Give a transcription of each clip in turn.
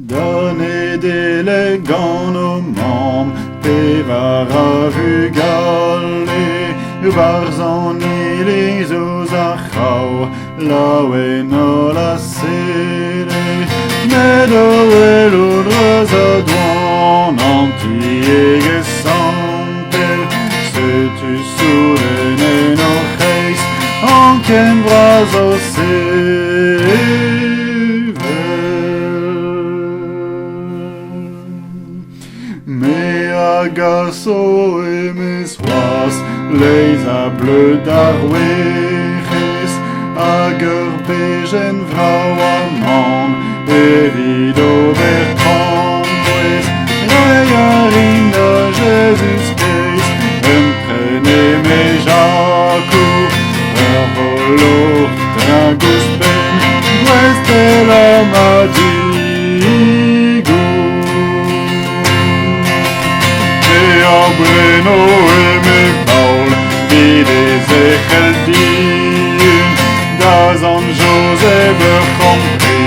Donne d'élégant aux membres, pe var a vu galer, barzan ilis ouz ar c'hao, laouen o la sele, met o welodrez a douan, anti-eges santel, setu souden en o c'heiz, anken braz o sevel. Me agas o emes oas, leiz a bleu d'ar weches, hag ur bejen vrao a man, evit ober kantouez, rei a rin a Jesus Christ, emprene me jakou, ur volo dragous pen, gwestel a madigou. Breno eme Paul, vides echel dien, daz an Joseph ur kompri,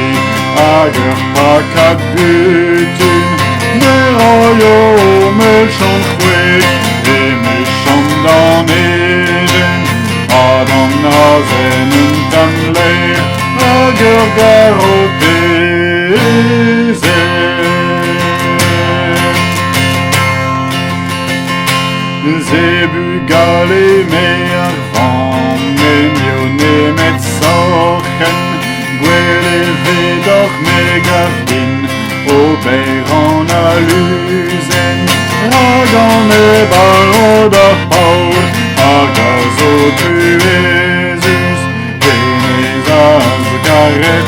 hag ur pakad butun, ne roio me chant c'hweg, e me chant d'an ejen, ad an azen un tan leir, hag ur garo bezer. Zebu gale me ar van, me mione met sorchen, gwele vedor me gardin, ober an a luzen, hag an e ballon da paul, hag a zo tu Ezus, benez az garet